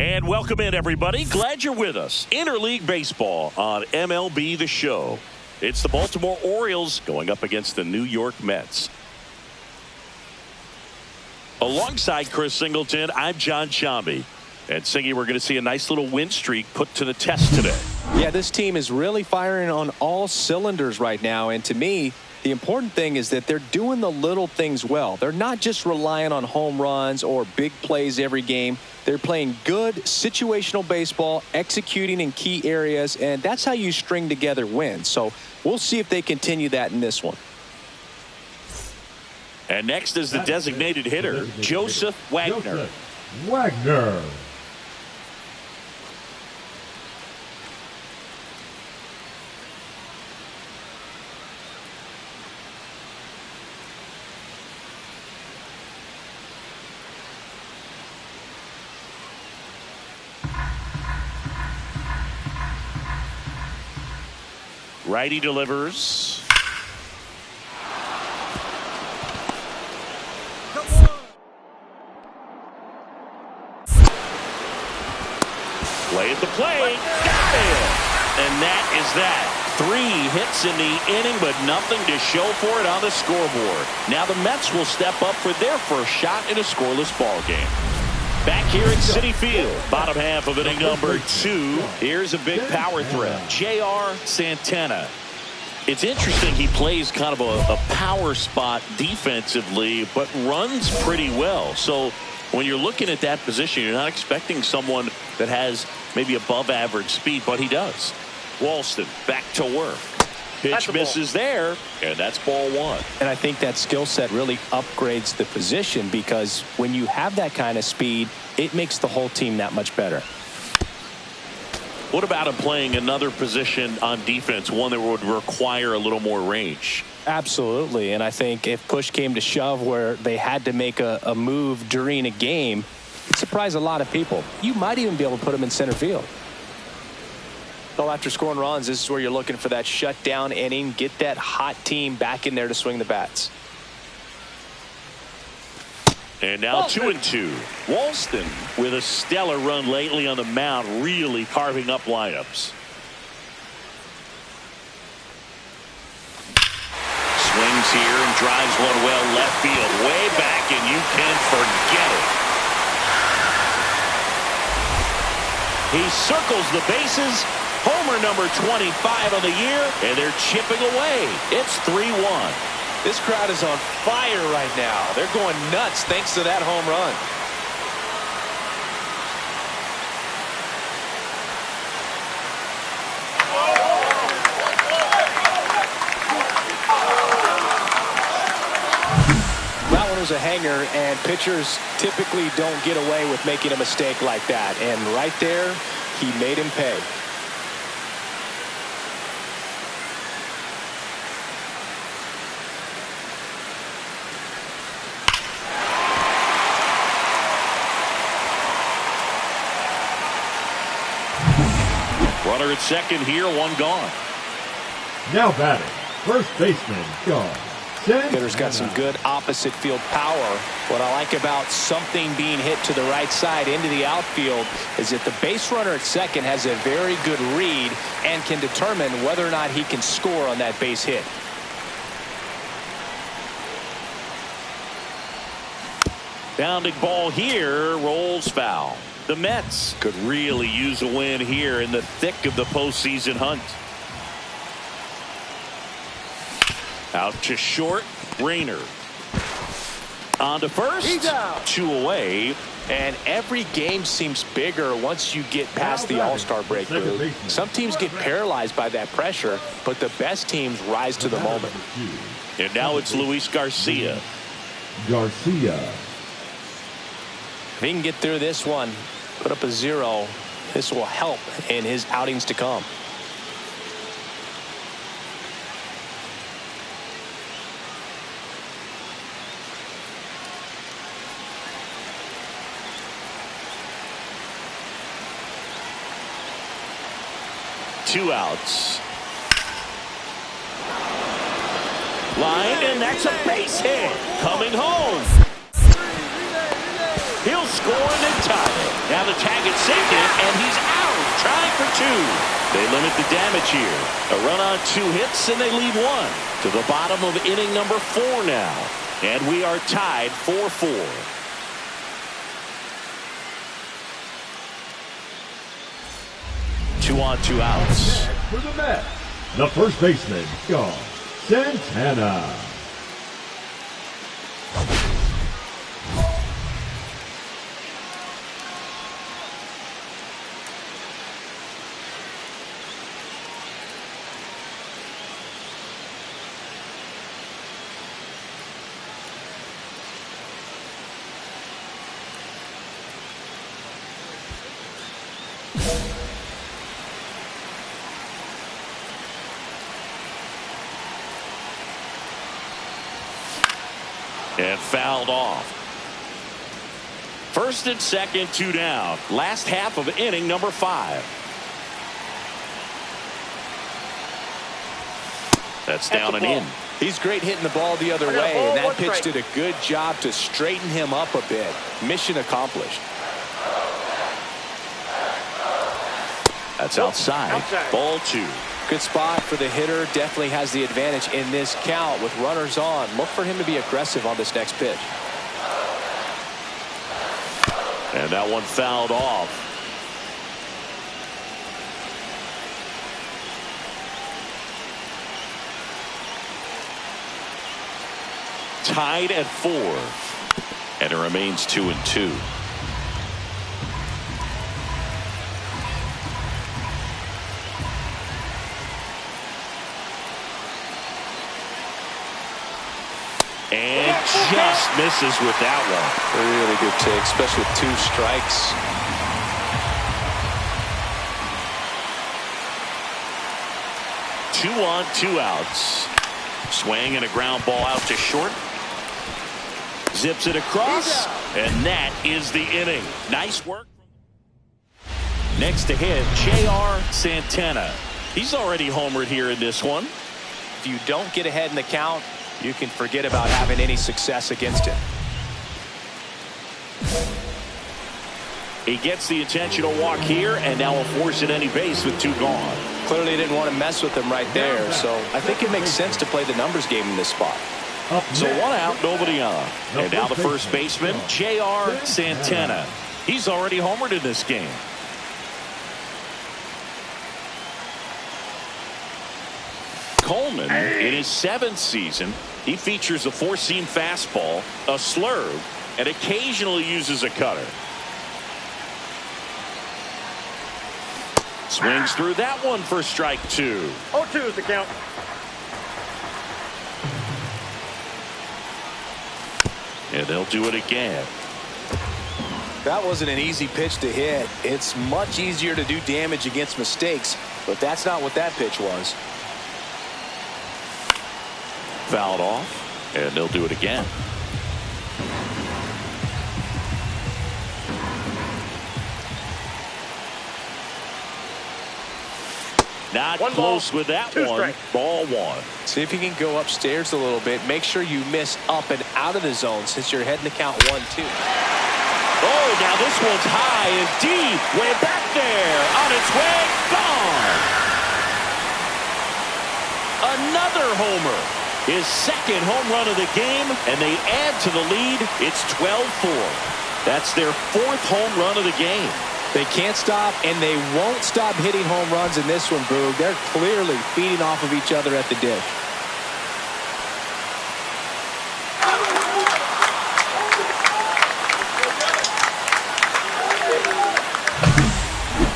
And welcome in, everybody. Glad you're with us. Interleague Baseball on MLB The Show. It's the Baltimore Orioles going up against the New York Mets. Alongside Chris Singleton, I'm John Shambi. And Singy, we're going to see a nice little win streak put to the test today. Yeah, this team is really firing on all cylinders right now. And to me, the important thing is that they're doing the little things well. They're not just relying on home runs or big plays every game. They're playing good situational baseball, executing in key areas, and that's how you string together wins. So we'll see if they continue that in this one. And next is the designated hitter, Joseph Wagner. Righty delivers. Play at the plate. Got it. And that is that. 3 hits in the inning, but nothing to show for it on the scoreboard. Now the Mets will step up for their first shot in a scoreless ball game. Back here at Citi Field, bottom half of inning number 2. Here's a big power threat, J.R. Santana. It's interesting, he plays kind of a power spot defensively, but runs pretty well. So when you're looking at that position, you're not expecting someone that has maybe above average speed, but he does. Walston back to work. Pitch misses there, and that's ball 1. And I think that skill set really upgrades the position, because when you have that kind of speed, it makes the whole team that much better. What about him playing another position on defense, one that would require a little more range? Absolutely, and I think if push came to shove where they had to make a move during a game, it'd surprise a lot of people. You might even be able to put him in center field. So after scoring runs, this is where you're looking for that shutdown inning, get that hot team back in there to swing the bats. And now 2-2. Walston with a stellar run lately on the mound, really carving up lineups. Swings here and drives one well left field, way back, and you can forget it. He circles the bases. Homer number 25 on the year, and they're chipping away. It's 3-1. This crowd is on fire right now. They're going nuts thanks to that home run. That one was a hanger, and pitchers typically don't get away with making a mistake like that. And right there, he made him pay. Runner at second here, 1 gone. Now batting, first baseman, John. Hitter's got some good opposite field power. What I like about something being hit to the right side into the outfield is that the base runner at second has a very good read and can determine whether or not he can score on that base hit. Bounding ball here, rolls foul. The Mets could really use a win here in the thick of the postseason hunt. Out to short, Rayner. On to first. He's out. 2 away. And every game seems bigger once you get past the All-Star break. Some teams get paralyzed by that pressure, but the best teams rise to the moment. And now it's Luis Garcia. If he can get through this one, put up a 0, this will help in his outings to come. Two outs. Line, and that's a base hit. Coming home. He'll score and tie it. Now the to tag at second, and he's out, trying for two. They limit the damage here. A run on 2 hits, and they lead 1. To the bottom of inning number 4 now. And we are tied 4-4. Two on, 2 outs. For the Mets, the first baseman, Santana. And fouled off. First and second, 2 down. Last half of inning number 5. That's down and in. He's great hitting the ball the other way, and that pitch did a good job to straighten him up a bit. Mission accomplished. That's outside. Ball 2. Good spot for the hitter. Definitely has the advantage in this count with runners on. Look for him to be aggressive on this next pitch. And that one fouled off. Tied at 4. And it remains 2-2. And just misses with that one. Really good take, especially with 2 strikes. Two on, 2 outs. Swing and a ground ball out to short. Zips it across, and that is the inning. Nice work. Next to hit, J.R. Santana. He's already homered here in this one. If you don't get ahead in the count, you can forget about having any success against him. He gets the intentional walk here, and now will force at any base with 2 gone. Clearly didn't want to mess with him right there, so I think it makes sense to play the numbers game in this spot. So 1 out, nobody on. And now the first baseman, J.R. Santana. He's already homered in this game. Coleman, in his 7th season, he features a 4-seam fastball, a slurve, and occasionally uses a cutter. Swings through that one for strike 2. 0-2 is the count. And they'll do it again. That wasn't an easy pitch to hit. It's much easier to do damage against mistakes, but that's not what that pitch was. Fouled off, and they'll do it again. Not close with that one. Ball 1. See if you can go upstairs a little bit. Make sure you miss up and out of the zone since you're heading to count 1-2. Oh, now this one's high and deep. Way back there. On its way. Gone. Another homer. His 2nd home run of the game, and they add to the lead. It's 12-4. That's their 4th home run of the game. They can't stop, and they won't stop hitting home runs in this one, Boog. They're clearly feeding off of each other at the dish.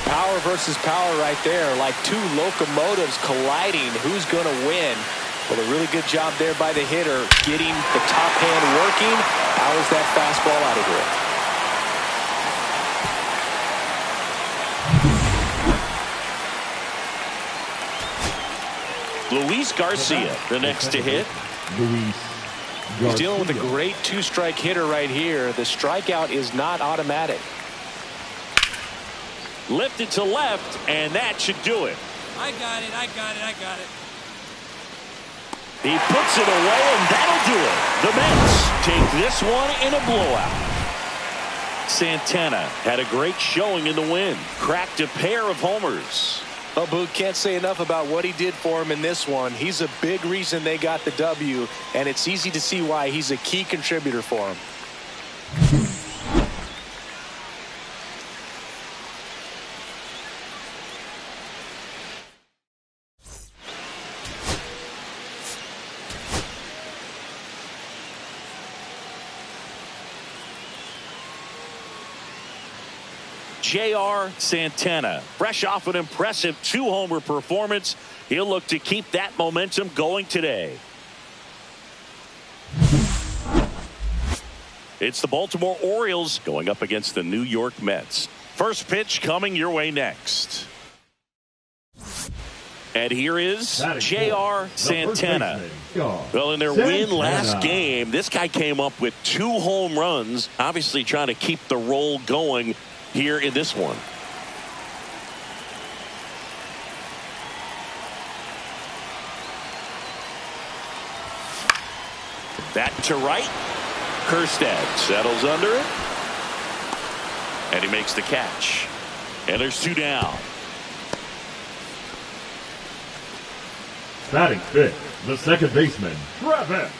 Power versus power right there, like 2 locomotives colliding. Who's going to win? Well, a really good job there by the hitter, getting the top hand working. Powers that fastball out of here. Luis Garcia, the next to hit. He's dealing with a great 2-strike hitter right here. The strikeout is not automatic. Lifted to left, and that should do it. I got it. He puts it away, and that'll do it. The Mets take this one in a blowout. Santana had a great showing in the win. Cracked a pair of homers. Well, Boog, can't say enough about what he did for him in this one. He's a big reason they got the W, and it's easy to see why he's a key contributor for him. J.R. Santana, fresh off an impressive 2-homer performance. He'll look to keep that momentum going today. It's the Baltimore Orioles going up against the New York Mets. First pitch coming your way next. And here is J.R. Santana. Well, in their win last game, this guy came up with 2 home runs, obviously trying to keep the roll going here in this one. That to right. Kerstad settles under it. And he makes the catch. And there's 2 down. Batting fifth, the second baseman, Travis.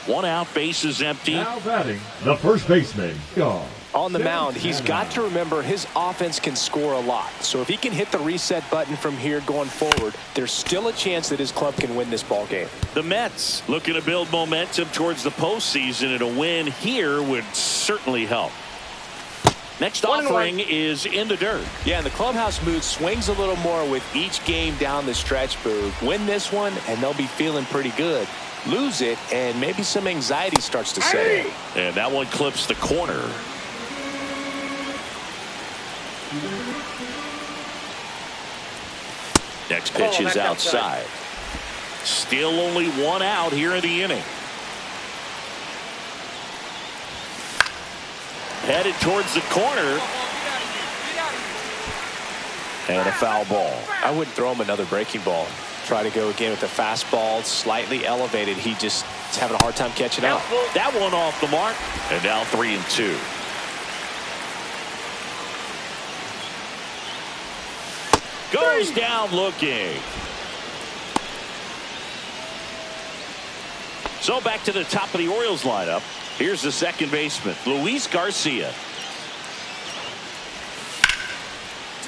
1 out, base is empty. Now batting, the first baseman, gone. On the mound, he's got to remember his offense can score a lot. So if he can hit the reset button from here going forward, there's still a chance that his club can win this ball game. The Mets looking to build momentum towards the postseason, and a win here would certainly help. Next offering is in the dirt. Yeah, and the clubhouse mood swings a little more with each game down the stretch, Boo. Win this one, and they'll be feeling pretty good. Lose it, and maybe some anxiety starts to set in. And that one clips the corner. Next pitch is outside. Still only 1 out here in the inning. Headed towards the corner. And a foul ball. I wouldn't throw him another breaking ball. Try to go again with the fastball slightly elevated. He just is having a hard time catching up. That one off the mark. And now 3-2. Goes down looking. So back to the top of the Orioles lineup. Here's the second baseman, Luis Garcia.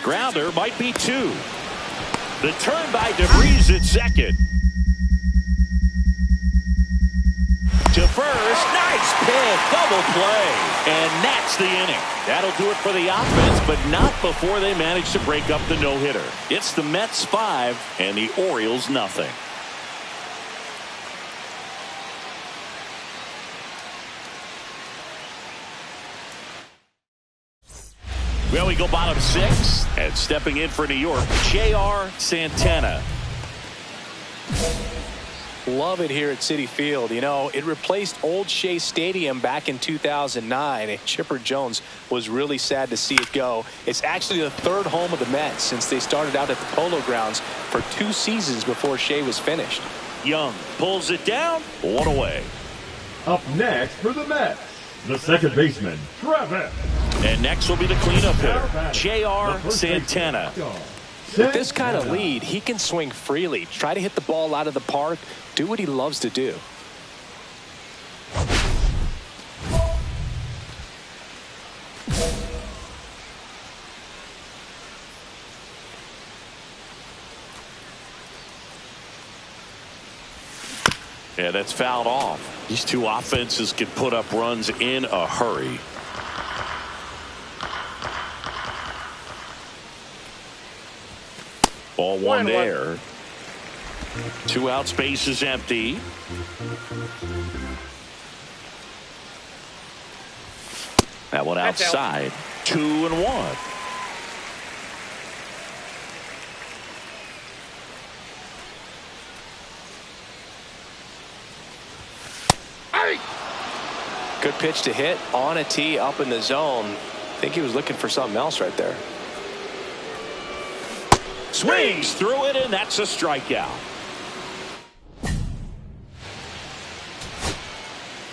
Grounder might be 2. The turn by DeVries at second. To first. Nice pick. Double play. And that's the inning. That'll do it for the offense, but not before they manage to break up the no-hitter. It's the Mets 5 and the Orioles nothing. Well, we go bottom 6, and stepping in for New York, J.R. Santana. Love it here at Citi Field. You know, it replaced Old Shea Stadium back in 2009, and Chipper Jones was really sad to see it go. It's actually the 3rd home of the Mets since they started out at the Polo Grounds for 2 seasons before Shea was finished. Young pulls it down, 1 away. Up next for the Mets, the second baseman, Travis. And next will be the cleanup hitter, J.R. Santana. With this kind of lead, he can swing freely, try to hit the ball out of the park, do what he loves to do. Yeah, that's fouled off. These 2 offenses can put up runs in a hurry. Ball 1 there. 2 out, space is empty. That one outside. 2-1. Good pitch to hit on a tee up in the zone. I think he was looking for something else right there. Swings through it, and that's a strikeout.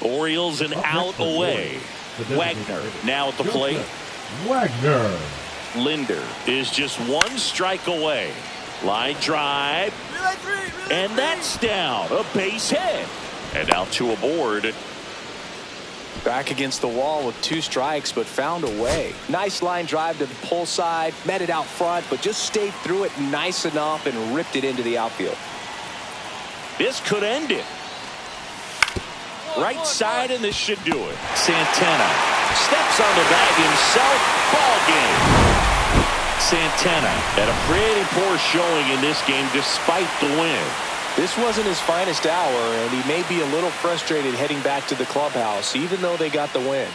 Orioles an out away. Wagner now at the plate. Wagner. Linder is just one strike away. Line drive. And that's down. A base hit. And now two aboard. Back against the wall with 2 strikes, but found a way. Nice line drive to the pull side. Met it out front, but just stayed through it nice enough and ripped it into the outfield. This could end it. Right side, and this should do it. Santana steps on the bag himself. Ball game. Santana had a pretty poor showing in this game despite the win. This wasn't his finest hour, and he may be a little frustrated heading back to the clubhouse, even though they got the win.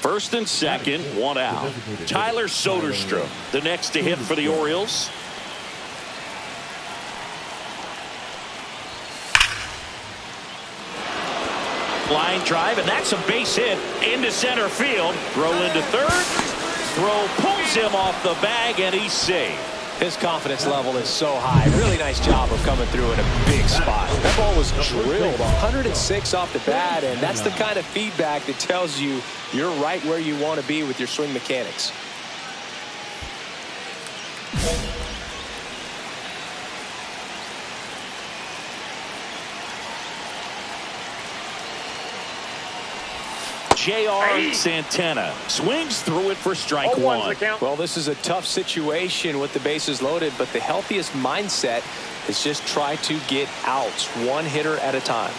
First and second, one out. Tyler Soderstrom, the next to hit for the Orioles. Line drive, and that's a base hit into center field. Throw into third. Throw pulls him off the bag, and he's safe. His confidence level is so high. Really nice job of coming through in a big spot. That ball was drilled 106 off the bat, and that's the kind of feedback that tells you you're right where you want to be with your swing mechanics. J.R. Santana swings through it for strike one. Well, this is a tough situation with the bases loaded, but the healthiest mindset is just try to get outs, one hitter at a time.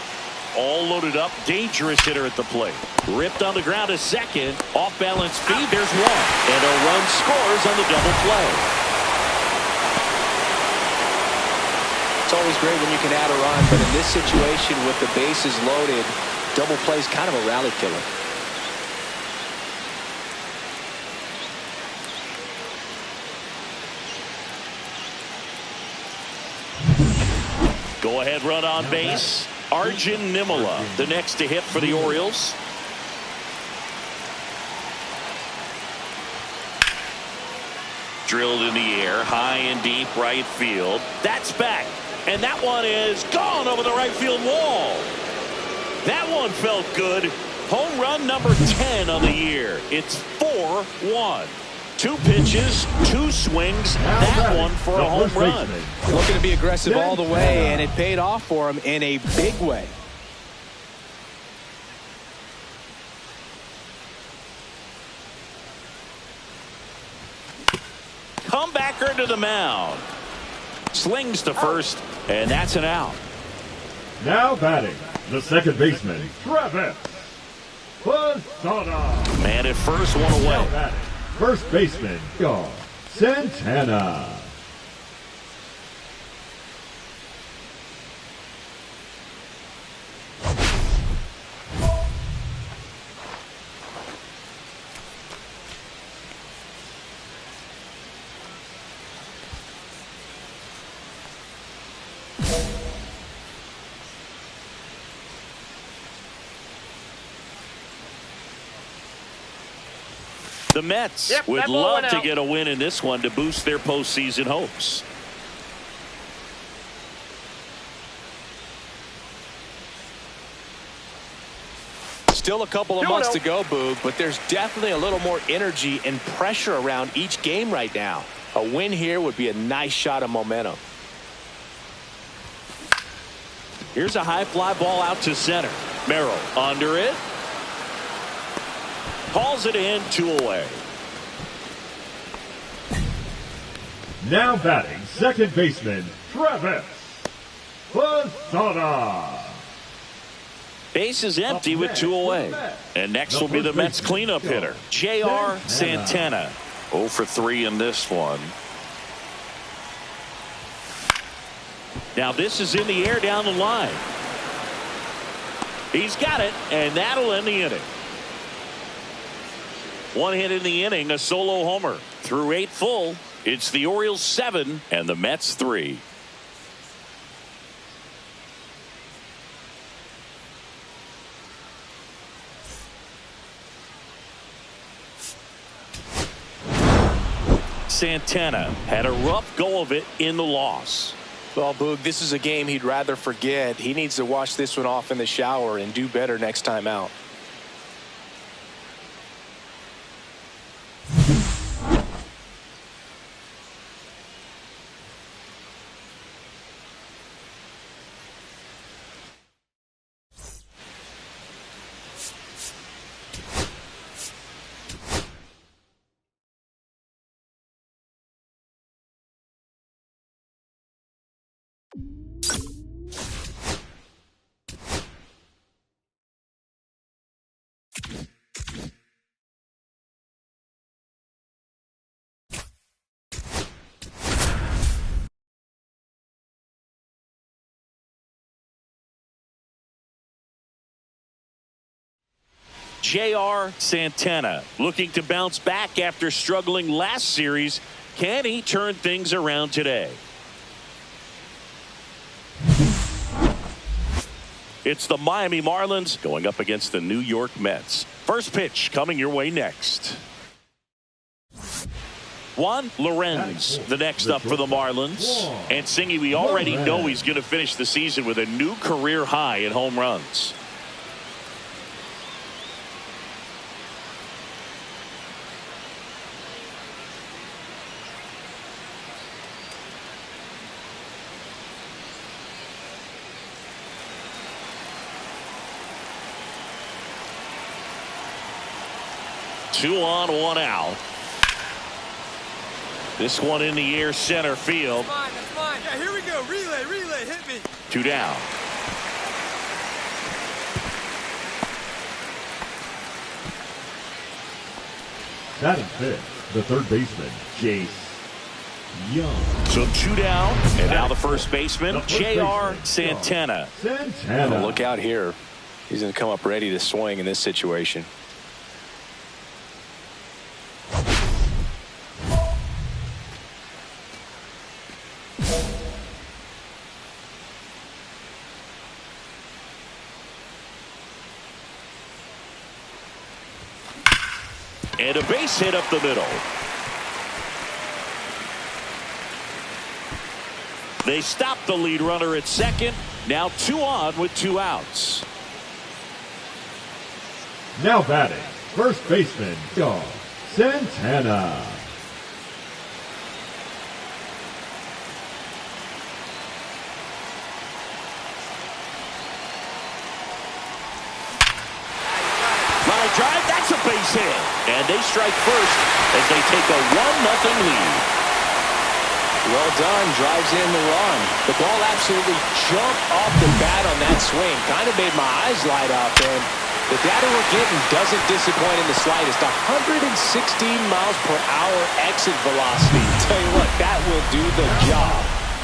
All loaded up, dangerous hitter at the plate. Ripped on the ground to second, off balance speed, there's one. And a run scores on the double play. It's always great when you can add a run, but in this situation with the bases loaded, double play is kind of a rally killer. Go ahead run on base. Arjun Nimala, the next to hit for the Orioles. Drilled in the air, high and deep right field. That's back. And that one is gone over the right field wall. That one felt good. Home run number 10 on the year. It's 4-1. 2 pitches, 2 swings. That one for a home run. Looking to be aggressive all the way, and it paid off for him in a big way. Comebacker to the mound. Slings to first, and that's an out. Now batting, the second baseman, Travis Posada. Man at first, one away. Now batting, first baseman, Santana. The Mets would love to get a win in this one to boost their postseason hopes. Still a couple of months to go, Boog, but there's definitely a little more energy and pressure around each game right now. A win here would be a nice shot of momentum. Here's a high fly ball out to center. Merrill under it. Calls it in, 2 away. Now batting, second baseman, Travis Posada. Base is empty with 2 away. And next will be the Mets cleanup hitter, J.R. Santana. 0 for 3 in this one. Now this is in the air down the line. He's got it, and that'll end the inning. One hit in the inning, a solo homer. Through 8 full, it's the Orioles 7 and the Mets 3. Santana had a rough go of it in the loss. Well, Boog, this is a game he'd rather forget. He needs to wash this one off in the shower and do better next time out. J.R. Santana looking to bounce back after struggling last series. Can he turn things around today? It's the Miami Marlins going up against the New York Mets. First pitch coming your way next. Juan Lorenz, the next up for the Marlins. And Singy, we already know he's going to finish the season with a new career high in home runs. Two on, one out. This one in the air center field. That's mine. Yeah, here we go. Relay, hit me. 2 down. Batting fifth, the third baseman, Jace Young. So 2 down, and now the first baseman, J.R. Santana. Santana. Look out here. He's going to come up ready to swing in this situation. And a base hit up the middle. They stop the lead runner at second. Now 2 on with 2 outs. Now batting, first baseman, J.R. Santana. Line drive, that's a base hit. And they strike first as they take a 1-0 lead. Well done. Drives in the run. The ball absolutely jumped off the bat on that swing. Kind of made my eyes light up. And the data we're getting doesn't disappoint in the slightest. 116 miles per hour exit velocity. Tell you what, that will do the job.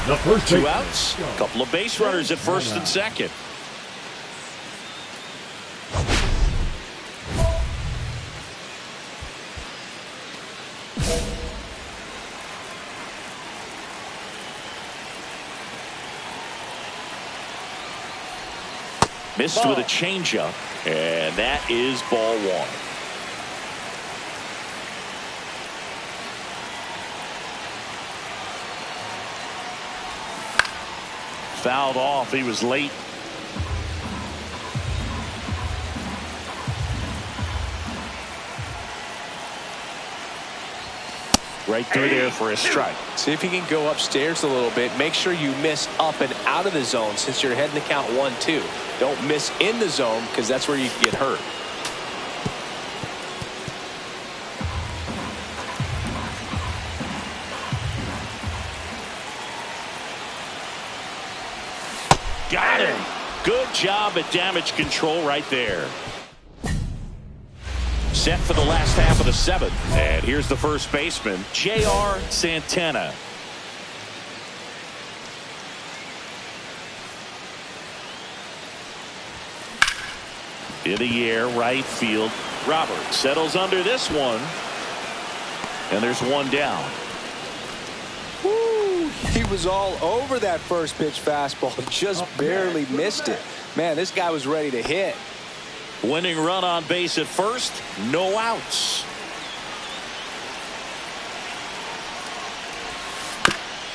The first 2 baseman, outs. A couple of base runners at first and second. Missed with a changeup, and that is ball 1. Fouled off. He was late. Right through there for a strike. See if you can go upstairs a little bit. Make sure you miss up and out of the zone since you're heading to count 1-2. Don't miss in the zone because that's where you can get hurt. Got him. Good job at damage control right there. Set for the last half of the 7th. And here's the first baseman, J.R. Santana. In the air, right field. Roberts settles under this one. And there's one down. Woo, he was all over that first pitch fastball. Just barely missed it. Man, this guy was ready to hit. Winning run on base at first. No outs.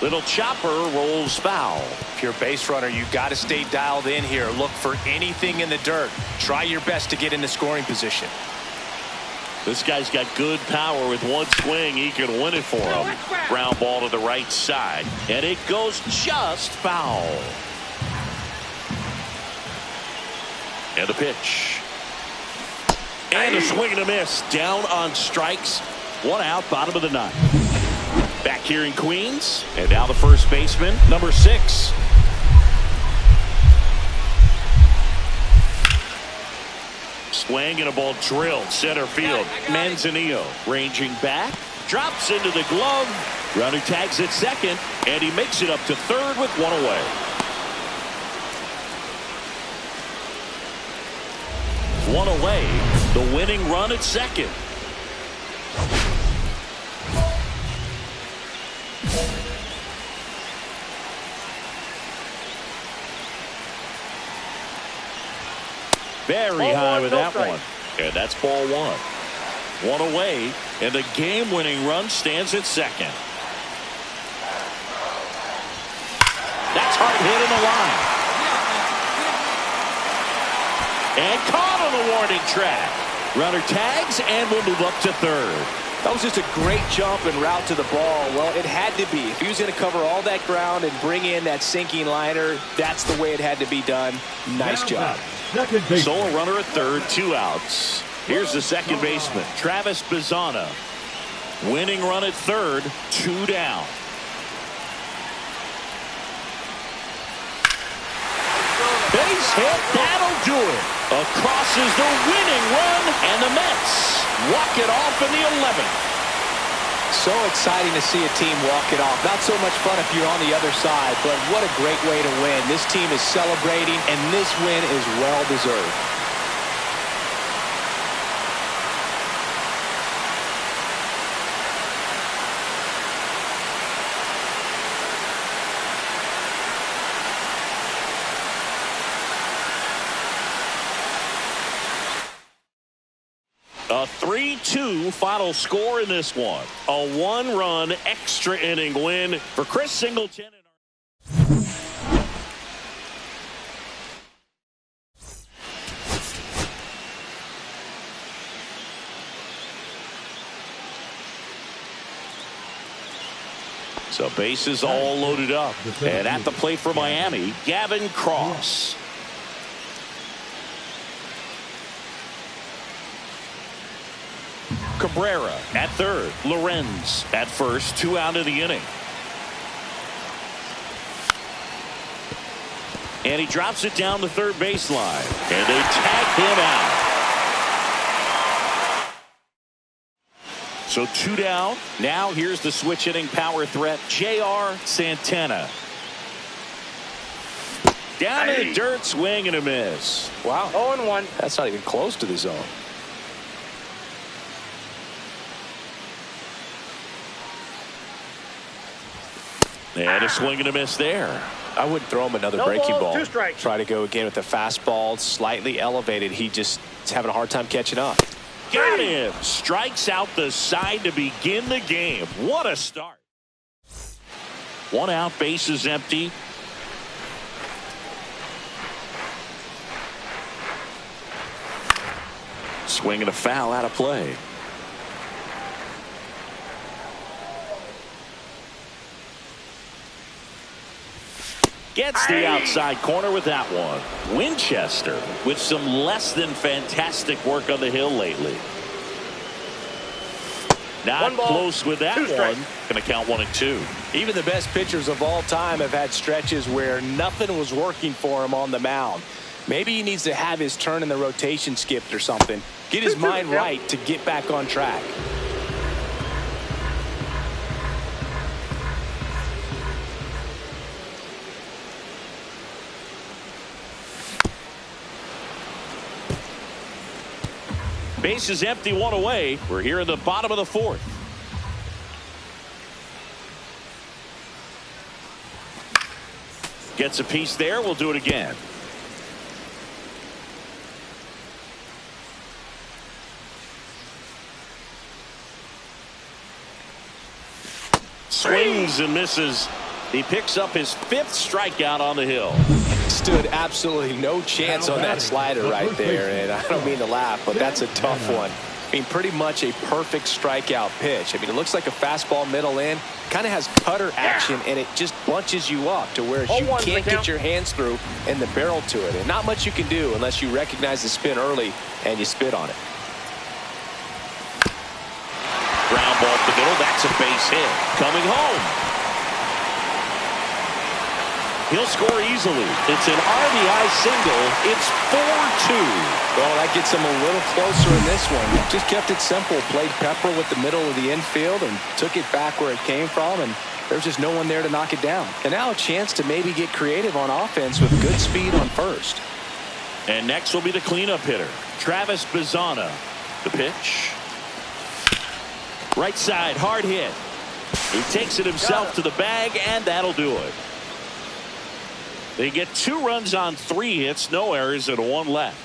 Little chopper rolls foul. If you're a base runner, you've got to stay dialed in here. Look for anything in the dirt. Try your best to get into scoring position. This guy's got good power. With one swing, he can win it for him. Ground ball to the right side, and it goes just foul. And the pitch. And a swing and a miss. Down on strikes. One out, bottom of the ninth. Back here in Queens, and now the first baseman, number 6. Swing and a ball drilled center field. Manzanillo ranging back, drops into the glove. Runner tags at second, and he makes it up to third with one away. One away, the winning run at second. Very high with that one. And that's ball one. One away, and the game-winning run stands at second. That's hard hit in the line. And caught on the warning track. Runner tags and will move up to third. That was just a great jump and route to the ball. Well, it had to be. If he was going to cover all that ground and bring in that sinking liner, that's the way it had to be done. Nice job. So a runner at third, 2 outs. Here's the second baseman, Travis Bazzana. Winning run at third, 2 down. Base hit, that'll do it. Across is the winning run, and the Mets walk it off in the 11th. So exciting to see a team walk it off. Not so much fun if you're on the other side, but what a great way to win. This team is celebrating, and this win is well deserved. A 3-2 final score in this one. A 1-run extra inning win for Chris Singleton. So bases all loaded up. And at the plate for Miami, Gavin Cross. Cabrera at third. Lorenz at first. 2 out of the inning. And he drops it down the third baseline. And they tag him out. So 2 down. Now here's the switch hitting power threat, J.R. Santana. Down in the dirt, swing and a miss. Wow. 0-1. That's not even close to the zone. And a swing and a miss there. I wouldn't throw him another No breaking balls, ball. 2 strikes. Try to go again with the fastball, slightly elevated. He just is having a hard time catching up. Got him. Strikes out the side to begin the game. What a start. 1 out, base is empty. Swing and a foul out of play. Gets the outside corner with that one. Winchester with some less than fantastic work on the hill lately. Not close with that one. Going to count 1 and 2. Even the best pitchers of all time have had stretches where nothing was working for him on the mound. Maybe he needs to have his turn in the rotation skipped or something. Get his mind right to get back on track. Base is empty, one away. We're here in the bottom of the fourth. Gets a piece there. We'll do it again. Swings and misses. He picks up his 5th strikeout on the hill. Stood absolutely no chance on that slider right there, and I don't mean to laugh, but that's a tough one. I mean, pretty much a perfect strikeout pitch. I mean, it looks like a fastball middle in, kind of has cutter action, and it just bunches you up to where you can't get your hands through and the barrel to it. And not much you can do unless you recognize the spin early and you spit on it. Ground ball to the middle. That's a base hit. Coming home. He'll score easily. It's an RBI single. It's 4-2. Well, that gets him a little closer in this one. Just kept it simple. Played pepper with the middle of the infield and took it back where it came from, and there's just no one there to knock it down. And now a chance to maybe get creative on offense with good speed on first. And next will be the cleanup hitter, Travis Bazzana. The pitch. Right side, hard hit. He takes it himself to the bag, and that'll do it. They get 2 runs on 3 hits, no errors, and 1 left.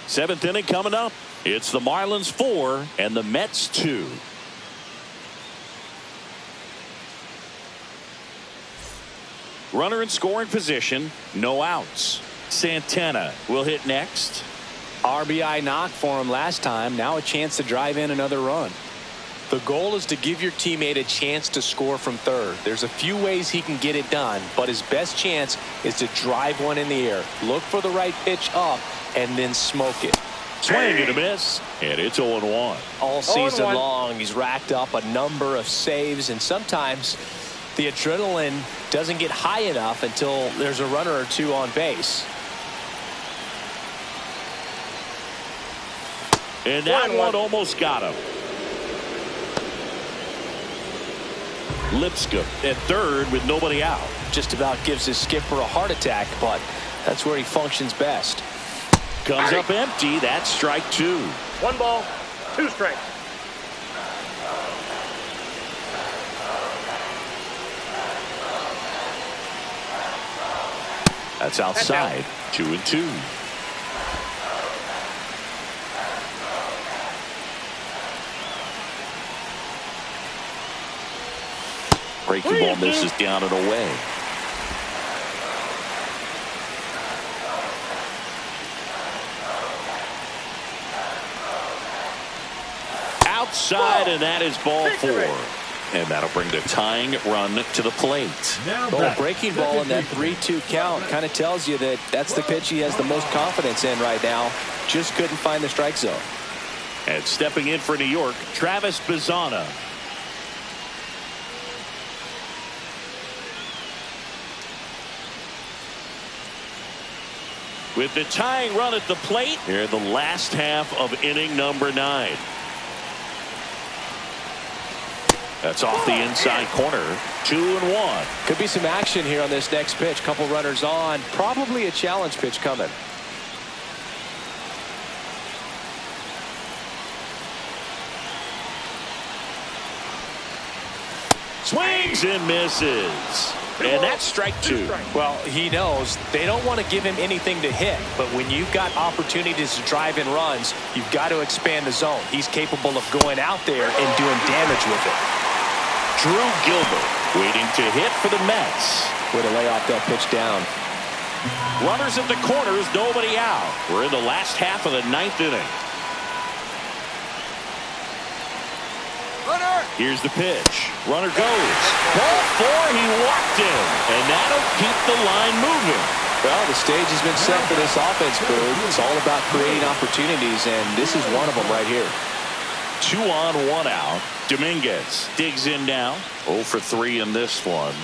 7th inning coming up. It's the Marlins 4 and the Mets 2. Runner in scoring position, no outs. Santana will hit next. RBI knock for him last time. Now a chance to drive in another run. The goal is to give your teammate a chance to score from third. There's a few ways he can get it done, but his best chance is to drive one in the air. Look for the right pitch up and then smoke it. Swing and a miss, and it's 0-1. All season long, he's racked up a number of saves, and sometimes the adrenaline doesn't get high enough until there's a runner or 2 on base. And that one almost got him. Lipscomb at third with nobody out. Just about gives his skipper a heart attack, but that's where he functions best. Comes up empty. That's strike 2. 1 ball, 2 strikes. That's outside. 2-2. Breaking ball misses down and away. Outside, and that is ball 4. And that'll bring the tying run to the plate. Well, breaking ball in that 3-2 count kind of tells you that that's the pitch he has the most confidence in right now. Just couldn't find the strike zone. And stepping in for New York, Travis Bazzana. With the tying run at the plate here in the last half of inning number 9. That's off the inside corner. 2-1. Could be some action here on this next pitch. Couple runners on. Probably a challenge pitch coming. Swings and misses. And that's strike 2. Well, he knows they don't want to give him anything to hit, but when you've got opportunities to drive in runs, you've got to expand the zone. He's capable of going out there and doing damage with it. Drew Gilbert waiting to hit for the Mets. Way to lay off that pitch down. Runners at the corners, nobody out. We're in the last half of the 9th inning. Runner! Here's the pitch. Runner goes. Ball 4, he walked in. And that'll keep the line moving. Well, the stage has been set for this offense, Boog. It's all about creating opportunities, and this is one of them right here. 2 on, 1 out. Dominguez digs in now. 0 for 3 in this one.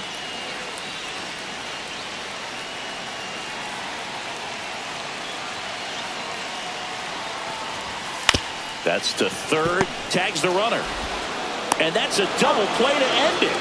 That's to third. Tags the runner. And that's a double play to end it.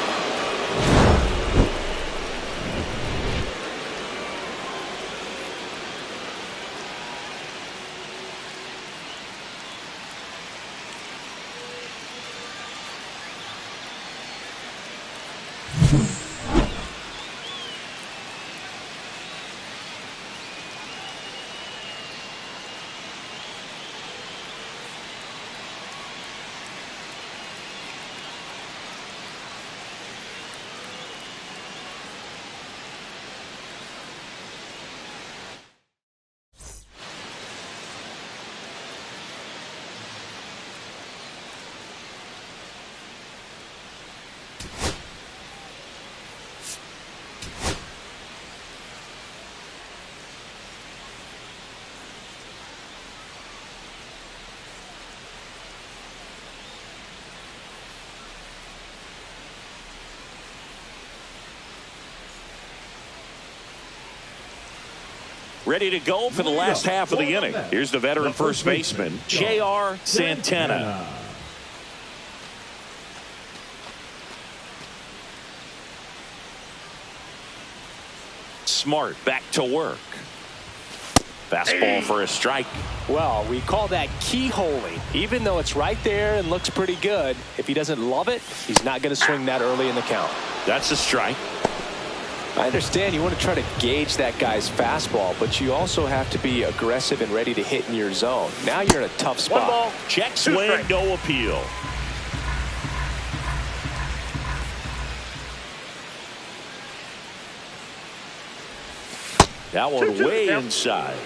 Ready to go for the last half of the inning. Here's the veteran first baseman, J.R. Santana. Smart back to work. Fastball for a strike. Well, we call that keyholing. Even though it's right there and looks pretty good, if he doesn't love it, he's not going to swing that early in the count. That's a strike. I understand you want to try to gauge that guy's fastball, but you also have to be aggressive and ready to hit in your zone. Now you're in a tough spot. 1 ball. Check swing, no appeal. That one way inside.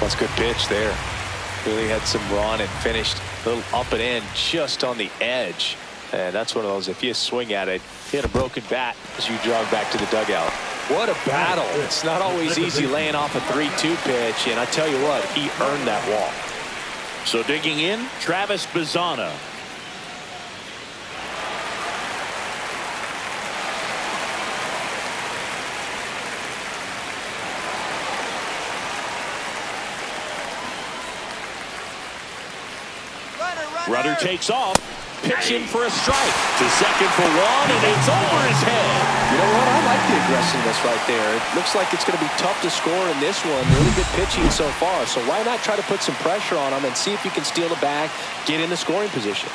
That's a good pitch there. Really had some run and finished a little up and in just on the edge. And that's one of those, if you swing at it, hit a broken bat as you jog back to the dugout. What a battle. It's not always easy laying off a 3-2 pitch, and I tell you what, he earned that walk. So digging in, Travis Bazzana. Runner takes off. Pitch in for a strike. To second for one, and it's over his head. You know what? I like the aggressiveness right there. It looks like it's going to be tough to score in this one. Really good pitching so far. So why not try to put some pressure on him and see if you can steal the bag, get in the scoring position.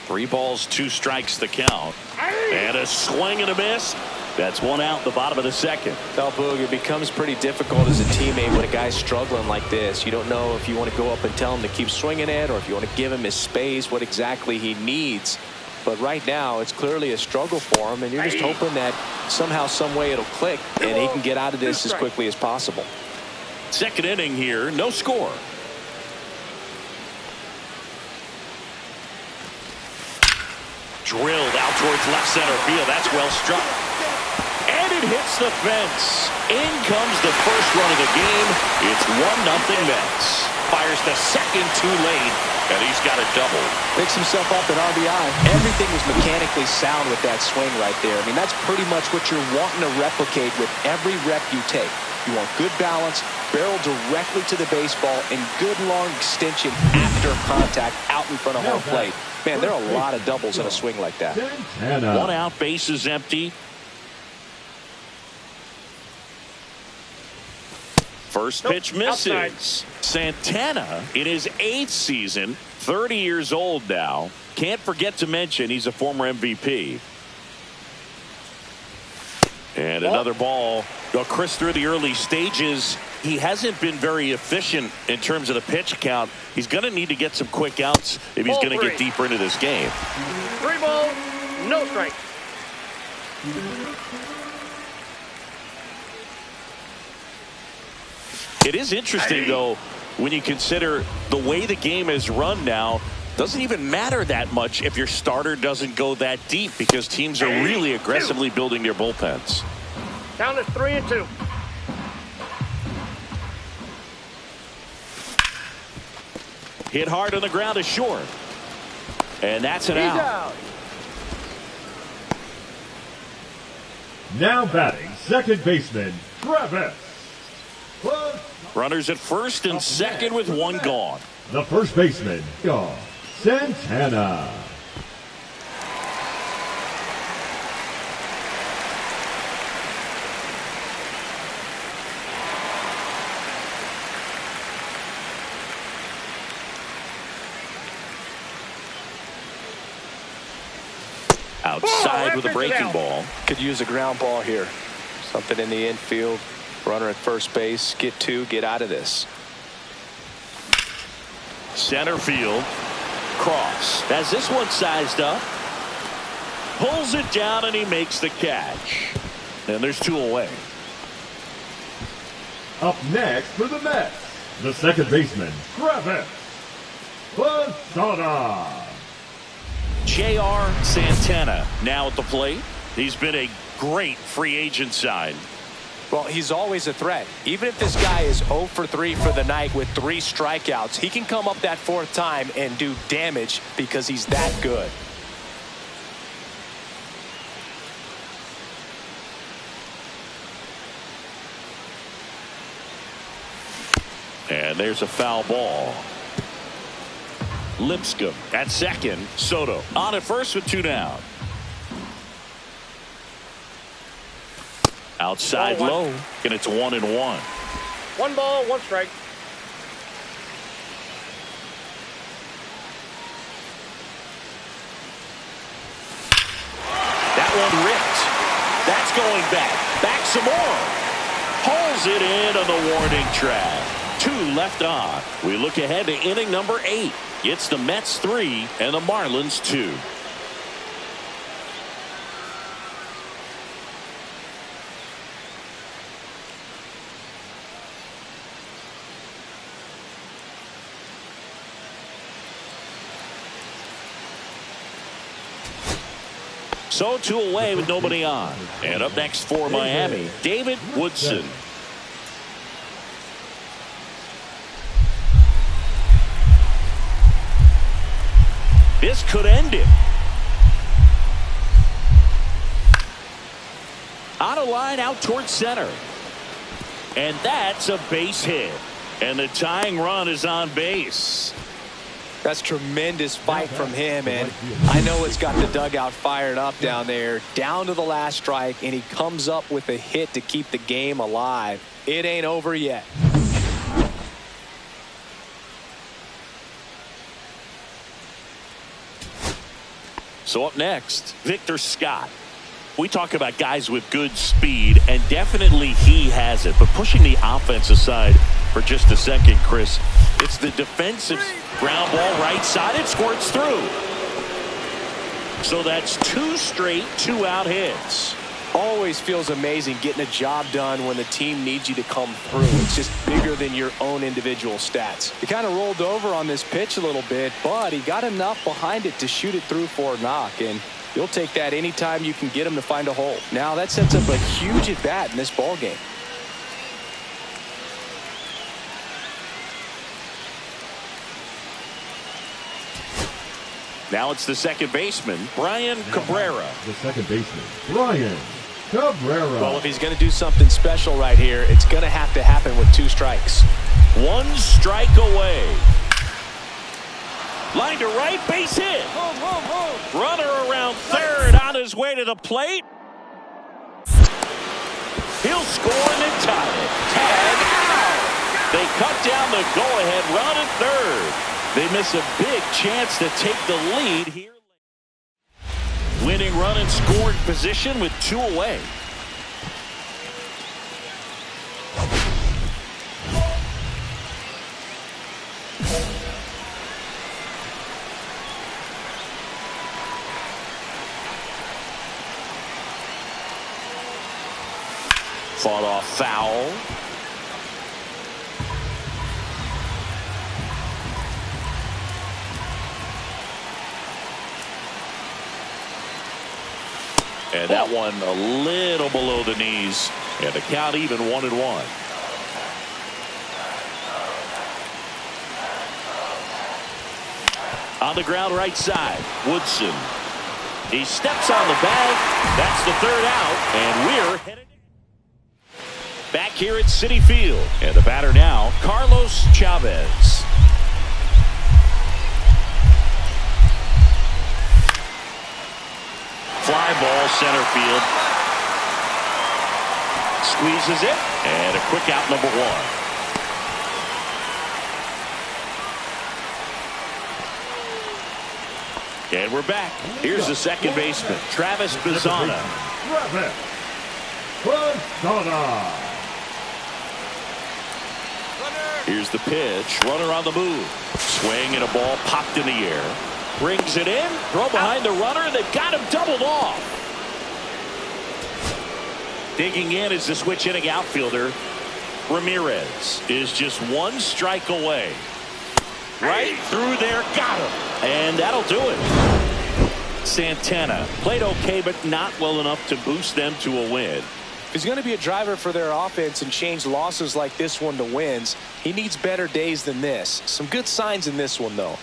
Three balls, 2 strikes the count. And a swing and a miss. That's one out, the bottom of the second. Well, Boog, it becomes pretty difficult as a teammate when a guy's struggling like this. You don't know if you want to go up and tell him to keep swinging it or if you want to give him his space, what exactly he needs. But right now, it's clearly a struggle for him, and you're just hoping that somehow, some way it'll click, and he can get out of this as quickly as possible. Second inning here, no score. Drilled out towards left center field. That's well struck. And it hits the fence. In comes the first run of the game. It's 1-0 Mets. Fires the second too late, and he's got a double. Picks himself up an RBI. Everything was mechanically sound with that swing right there. I mean, that's pretty much what you're wanting to replicate with every rep you take. You want good balance, barrel directly to the baseball, and good long extension after contact out in front of home plate. Man, there are a lot of doubles in a swing like that. 1 out, base is empty. First pitch misses. Outside. Santana in his 8th season, 30 years old now. Can't forget to mention he's a former MVP. And another ball. Well, Chris, through the early stages, he hasn't been very efficient in terms of the pitch count. He's going to need to get some quick outs if he's going to get deeper into this game. 3 balls, no strike. It is interesting, though, when you consider the way the game is run now. Doesn't even matter that much if your starter doesn't go that deep because teams are really aggressively building their bullpens. Count is 3-2. Hit hard on the ground is short. And that's an out. Now batting, second baseman, Travis. Runners at first and second with 1 gone. The first baseman, Santana. Outside with a breaking ball. Could use a ground ball here. Something in the infield. Runner at first base. Get 2. Get out of this. Center field. Cross. Has this one sized up. Pulls it down and he makes the catch. And there's 2 away. Up next for the Mets, the second baseman, Travis Bazzana. J.R. Santana now at the plate. He's been a great free agent sign. Well, he's always a threat. Even if this guy is 0 for 3 for the night with 3 strikeouts, he can come up that 4th time and do damage because he's that good. And there's a foul ball. Lipscomb at second. Soto on at first with 2 down. Outside low, and it's 1-1. 1 ball, 1 strike. That one ripped. That's going back. Back some more. Pulls it in on the warning track. 2 left on. We look ahead to inning number 8. It's the Mets 3 and the Marlins 2. So 2 away with nobody on. And up next for Miami, David Woodson. This could end it. On a line out towards center. And that's a base hit. And the tying run is on base. That's tremendous fight from him, and I know it's got the dugout fired up down there, down to the last strike, and he comes up with a hit to keep the game alive. It ain't over yet. So up next, Victor Scott. We talk about guys with good speed, and definitely he has it. But pushing the offense aside for just a second, Chris, it's the defensive ground ball right side. It squirts through. So that's 2 straight 2-out hits. Always feels amazing getting a job done when the team needs you to come through. It's just bigger than your own individual stats. He kind of rolled over on this pitch a little bit, but he got enough behind it to shoot it through for a knock, and you'll take that anytime you can get him to find a hole. Now that sets up a huge at bat in this ball game. Now it's the second baseman, Brian Cabrera. The second baseman, Brian Cabrera. Well, if he's going to do something special right here, it's going to have to happen with 2 strikes. 1 strike away. Line to right, base hit. Runner around third on his way to the plate. He'll score and then tie it. Tag out. They cut down the go-ahead run at third. They miss a big chance to take the lead here. Winning run in scoring position with 2 away. Fought off foul. And that one a little below the knees. And the count even 1-1. On the ground right side, Woodson. He steps on the bag. That's the 3rd out. And we're headed back here at Citi Field. And the batter now, Carlos Chavez. Fly ball center field. Squeezes it. And a quick out, number 1. And we're back. Here's the second baseman, Travis Bazzana. Travis Bazzana. Here's the pitch. Runner on the move. Swing and a ball popped in the air. Brings it in. Throw behind the runner, and they've got him doubled off. Digging in is the switch hitting outfielder. Ramirez is just 1 strike away. Right through there. Got him. And that'll do it. Santana played okay, but not well enough to boost them to a win. If he's going to be a driver for their offense and change losses like this one to wins, he needs better days than this. Some good signs in this one, though.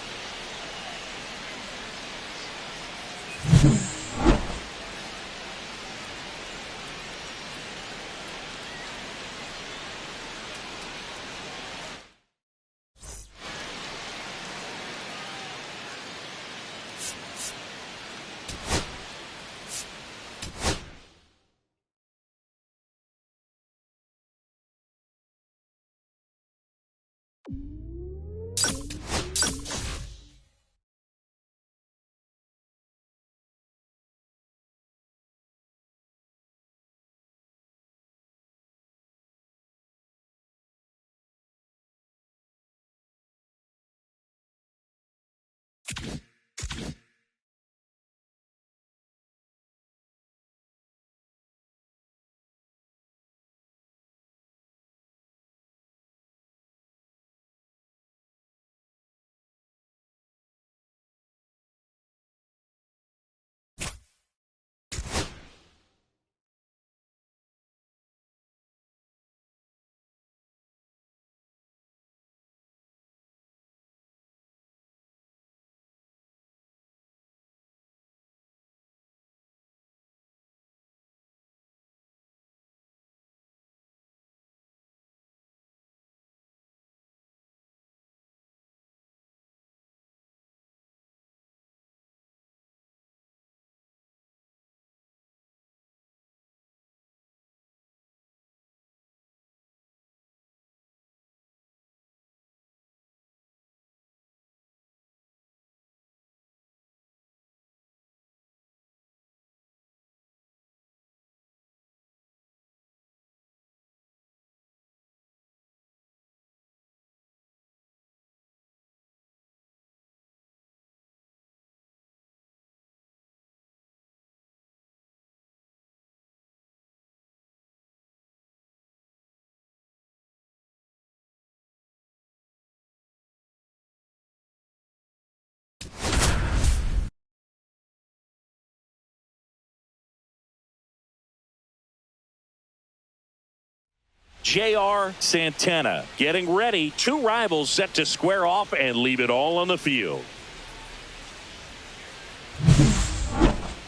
J.R. Santana getting ready. Two rivals set to square off and leave it all on the field.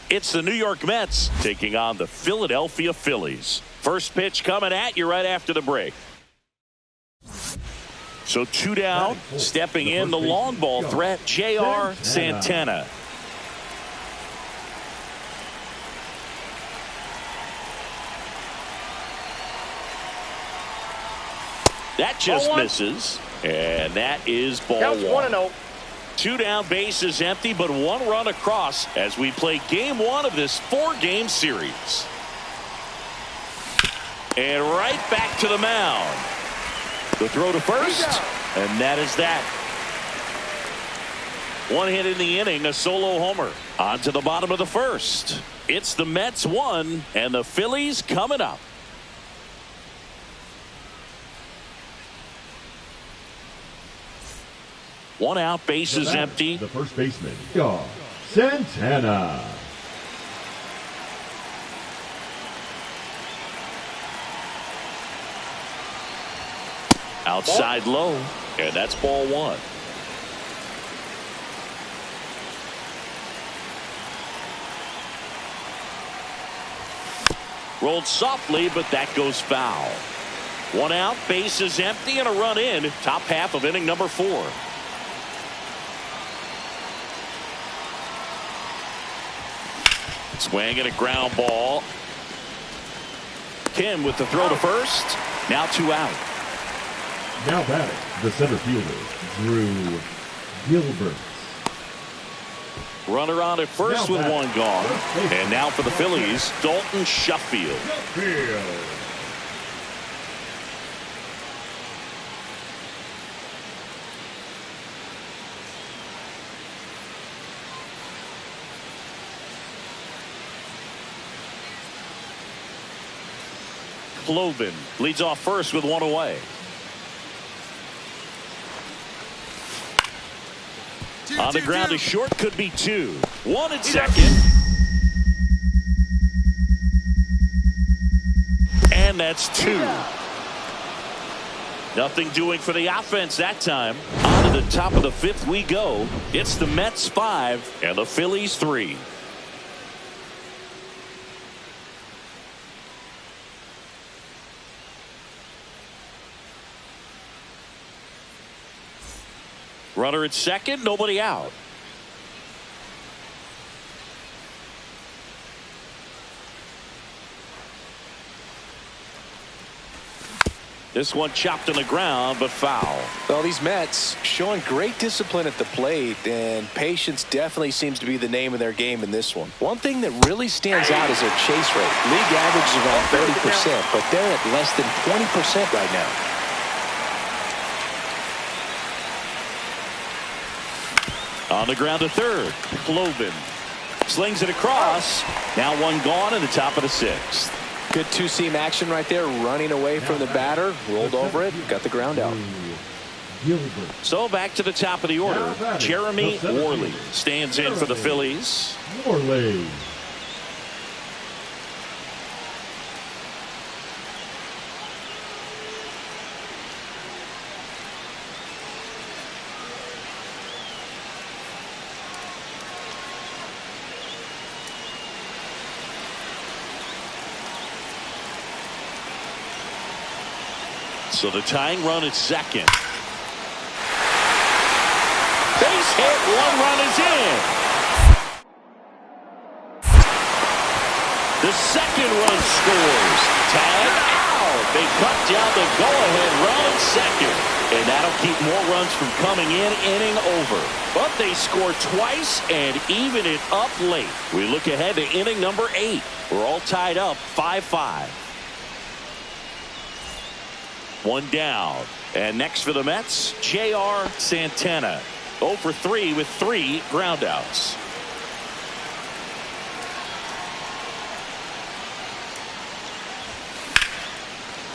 It's the New York Mets taking on the Philadelphia Phillies. First pitch coming at you right after the break. So two down, stepping in the long ball threat, J.R. Santana. That just misses, and that is ball Counts 1-0. Two down, bases empty, but one run across as we play game one of this four-game series. And right back to the mound. The throw to first, and that is that. One hit in the inning, a solo homer. On to the bottom of the first. It's the Mets 1 and the Phillies coming up. One out, bases empty. The first baseman, Santana. Outside low, and that's ball one. Rolled softly, but that goes foul. One out, bases empty, and a run in. Top half of inning number 4. Swing and a ground ball. Kim with the throw to first. Now two out. Now batting, the center fielder, Drew Gilbert. Runner on at first with one gone. And now for the Phillies, Dalton Sheffield. Cloven leads off first with one away. On the ground, a short, could be two. One at second. And that's 2. Nothing doing for the offense that time. On to the top of the 5th we go. It's the Mets 5 and the Phillies 3. Runner at second, nobody out. This one chopped on the ground, but foul. Well, these Mets showing great discipline at the plate, and patience definitely seems to be the name of their game in this one. One thing that really stands out is their chase rate. League average is around 30%, but they're at less than 20% right now. On the ground to third. Cloven slings it across. Now one gone in the top of the 6th. Good two-seam action right there, running away from the batter, rolled over it, got the ground out. So back to the top of the order. Jeremy Worley stands in for the Phillies. Worley. So the tying run at second. Base hit, 1 run is in. The second run scores. Tag out. They cut down the go-ahead run at second. And that'll keep more runs from coming in, inning over. But they score twice and even it up late. We look ahead to inning number 8. We're all tied up 5-5. 1 down. And next for the Mets, J.R. Santana. 0 for 3 with 3 groundouts.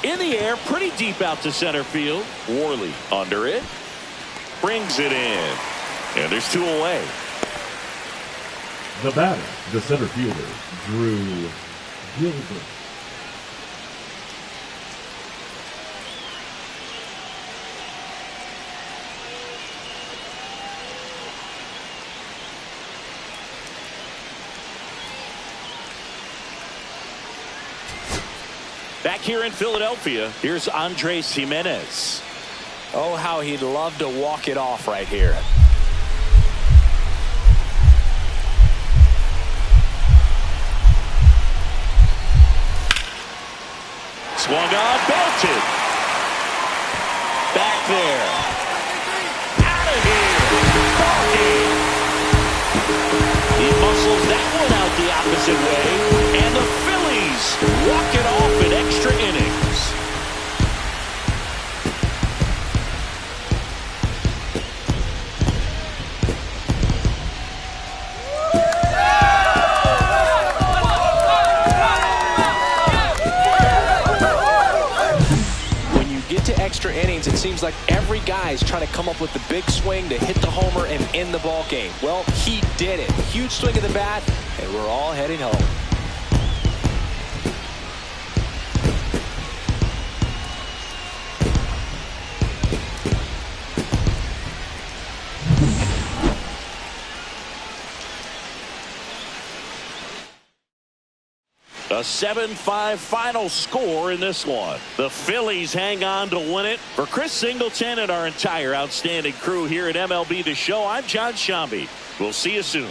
In the air, pretty deep out to center field. Worley under it. Brings it in. And there's 2 away. The batter, the center fielder, Drew Gilbert. Back here in Philadelphia, here's Andres Jimenez. Oh, how he'd love to walk it off right here. Swung on, belted. Back there. Out of here. Ball game. He muscles that one out the opposite way. And the Phillies walk it off in extra innings. When you get to extra innings, it seems like every guy is trying to come up with the big swing to hit the homer and end the ball game. Well, he did it. Huge swing of the bat, and we're all heading home. A 7-5 final score in this one. The Phillies hang on to win it. For Chris Singleton and our entire outstanding crew here at MLB The Show, I'm John Shambi. We'll see you soon.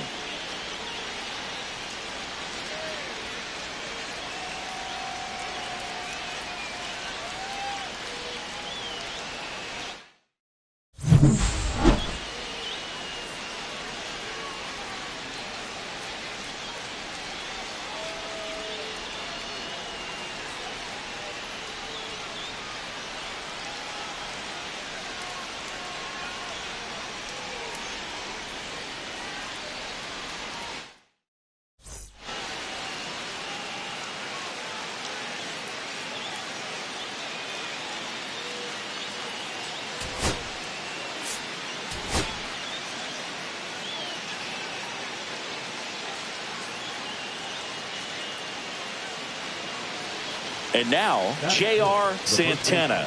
And now, J.R. Santana.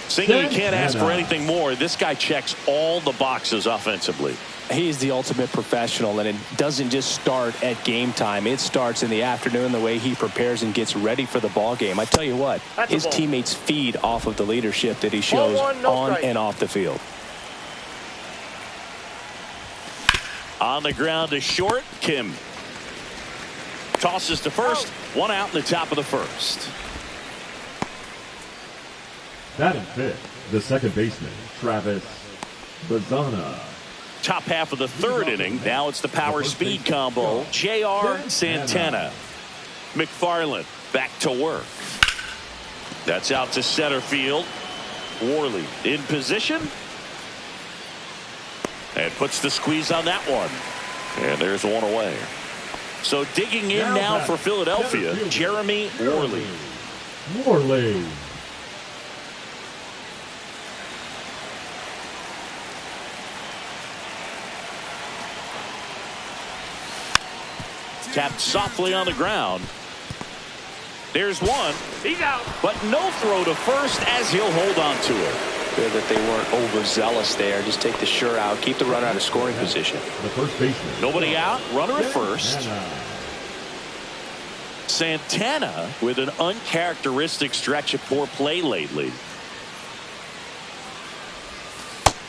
Thinking you can't ask for anything more. This guy checks all the boxes offensively. He's the ultimate professional, and it doesn't just start at game time. It starts in the afternoon, the way he prepares and gets ready for the ball game. I tell you what, his teammates feed off of the leadership that he shows on and off the field. On the ground to short, Kim. Tosses to first. One out in the top of the first. Batting fifth, the second baseman, Travis Bazana. Top half of the third inning. Now it's the power speed combo. J.R. Santana. McFarland back to work. That's out to center field. Worley in position. And puts the squeeze on that one. And there's one away. So digging in now for Philadelphia, Jeremy Worley. Worley. Tapped softly on the ground. There's one. He's out. But no throw to first as he'll hold on to it. Good that they weren't overzealous there. Just take the sure out. Keep the runner out of scoring position. The first baseman. Nobody out. Runner at first. Santana with an uncharacteristic stretch of poor play lately.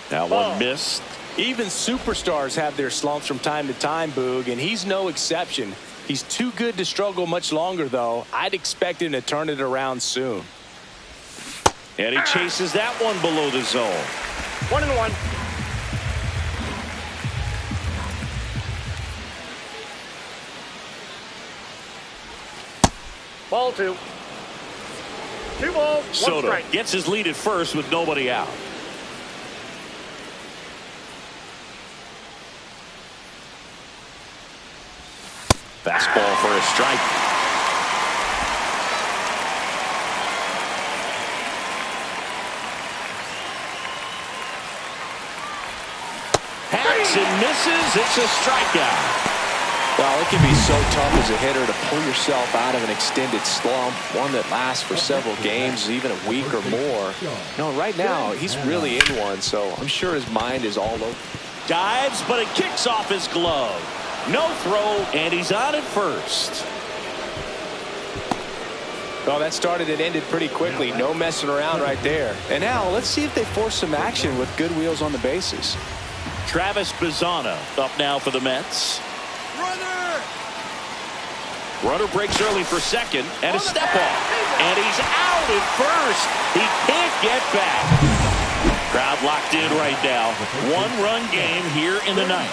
That one missed. Even superstars have their slumps from time to time, Boog, and he's no exception. He's too good to struggle much longer, though. I'd expect him to turn it around soon. And he chases that one below the zone. 1-1. Ball 2. 2 balls, 1 Soto strike. gets his lead at first with nobody out. Fastball for a strike. Hacks and misses. It's a strikeout. Well, it can be so tough as a hitter to pull yourself out of an extended slump, one that lasts for several games, even a week or more. No, right now, he's really in one, so I'm sure his mind is all over. Dives, but it kicks off his glove. No throw, and he's on at first. Well, that started and ended pretty quickly. No messing around right there. And now, let's see if they force some action with good wheels on the bases. Travis Bazana up now for the Mets. Runner breaks early for second, and a step off. And he's out at first. He can't get back. Crowd locked in right now. One-run game here in the ninth.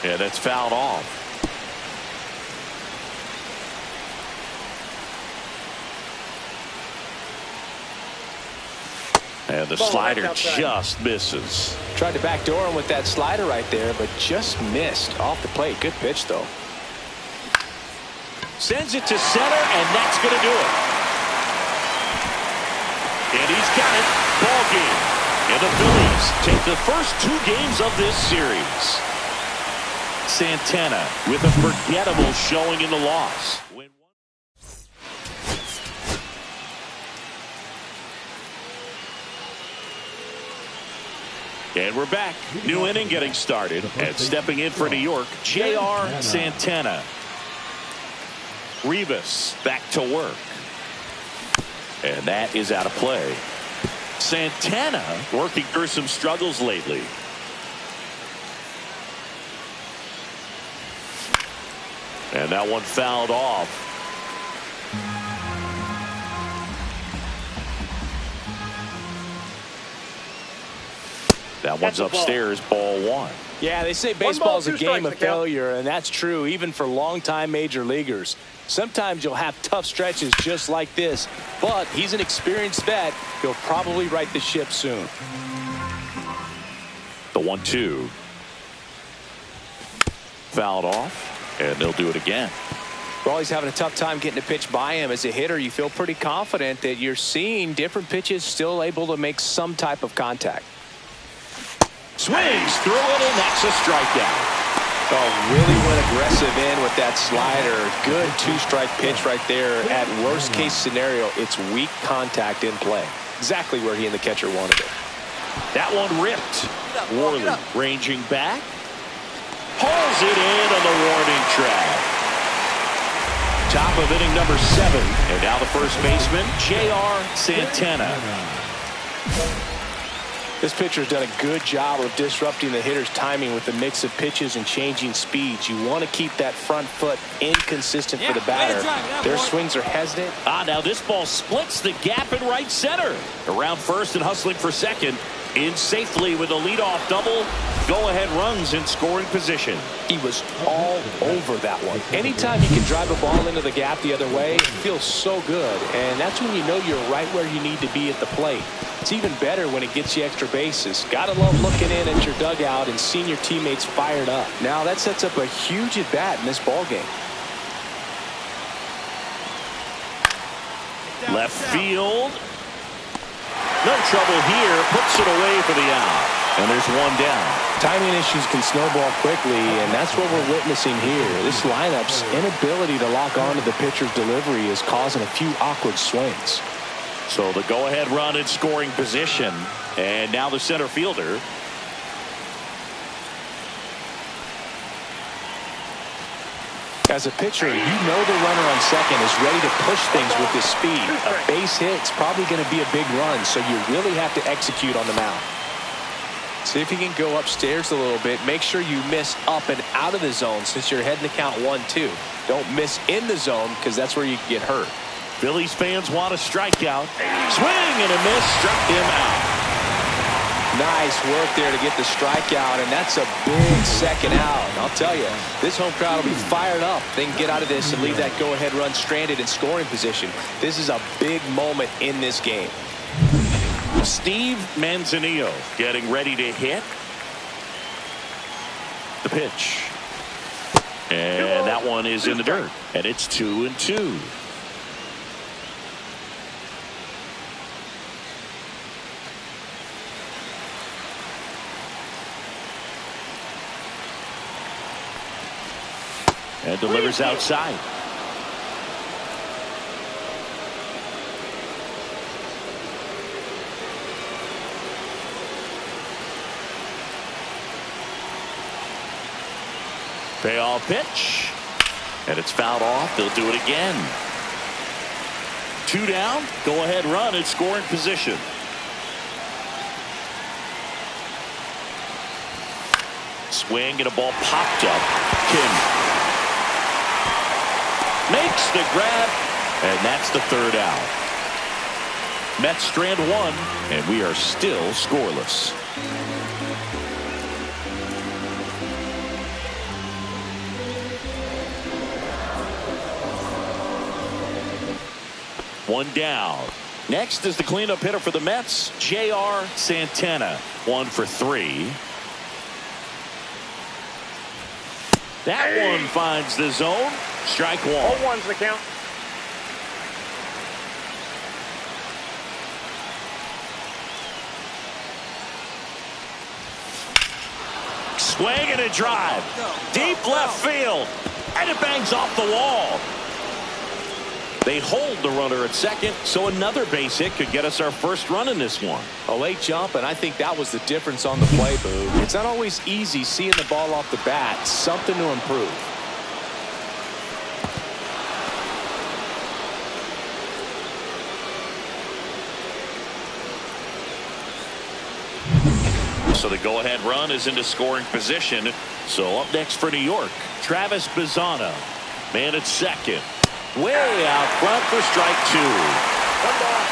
Yeah, that's fouled off. And the slider just misses. Tried to backdoor him with that slider right there, but just missed off the plate. Good pitch, though. Sends it to center, and that's going to do it. And he's got it. Ball game. And the Phillies take the first 2 games of this series. Santana with a forgettable showing in the loss. And we're back. New inning getting started. And stepping in for New York, J.R. Santana. Rivas back to work. And that is out of play. Santana working through some struggles lately. And that one fouled off. That one's upstairs, ball 1. Yeah, they say baseball's a game of failure, and that's true even for longtime major leaguers. Sometimes you'll have tough stretches just like this, but he's an experienced vet. He'll probably right the ship soon. The 1-2. Fouled off, and they'll do it again. Well, he's having a tough time getting a pitch by him. As a hitter, you feel pretty confident that you're seeing different pitches still able to make some type of contact. Swings through it, and that's a strikeout. Oh, really went aggressive in with that slider. Good two-strike pitch right there. At worst-case scenario, it's weak contact in play. Exactly where he and the catcher wanted it. That one ripped. Worley ranging back. Pulls it in on the warning track. Top of inning number 7. And now the first baseman, J.R. Santana. This pitcher's done a good job of disrupting the hitter's timing with the mix of pitches and changing speeds. You want to keep that front foot inconsistent for the batter. Their swings are hesitant. Now this ball splits the gap in right center. Around first and hustling for second. In safely with a leadoff double. Go-ahead runs in scoring position. He was all over that one. Anytime you can drive a ball into the gap the other way, it feels so good. And that's when you know you're right where you need to be at the plate. It's even better when it gets you extra bases. Gotta love looking in at your dugout and seeing your teammates fired up. Now that sets up a huge at-bat in this ball game. Left field. No trouble here. Puts it away for the out. And there's one down. Timing issues can snowball quickly, and that's what we're witnessing here. This lineup's inability to lock onto the pitcher's delivery is causing a few awkward swings. So the go-ahead run in scoring position. And now the center fielder. As a pitcher, you know the runner on second is ready to push things with his speed. A base hit's probably going to be a big run, so you really have to execute on the mound. See if you can go upstairs a little bit. Make sure you miss up and out of the zone since you're heading to count 1-2. Don't miss in the zone because that's where you can get hurt. Phillies fans want a strikeout. Swing and a miss. Struck him out. Nice work there to get the strikeout, and that's a big second out. I'll tell you, this home crowd will be fired up. They can get out of this and leave that go-ahead run stranded in scoring position. This is a big moment in this game. Steve Manzanillo getting ready to hit. The pitch. And that one is in the dirt. And it's 2-2. And delivers outside. Payoff pitch. And it's fouled off. They'll do it again. 2 down. Go ahead run in scoring position. Swing and a ball popped up. Kim makes the grab, and that's the 3rd out. Mets strand 1, and we are still scoreless. One down. Next is the cleanup hitter for the Mets, J.R. Santana. 1 for 3. That one finds the zone. Strike 1. 0-1's the count. Swing and a drive. Deep left field. And it bangs off the wall. They hold the runner at second, so another base hit could get us our first run in this one. A late jump, and I think that was the difference on the play, Boo. It's not always easy seeing the ball off the bat. Something to improve. So the go-ahead run is into scoring position. So up next for New York, Travis Bazzano. Man at second. Way out front for strike 2. 1 ball,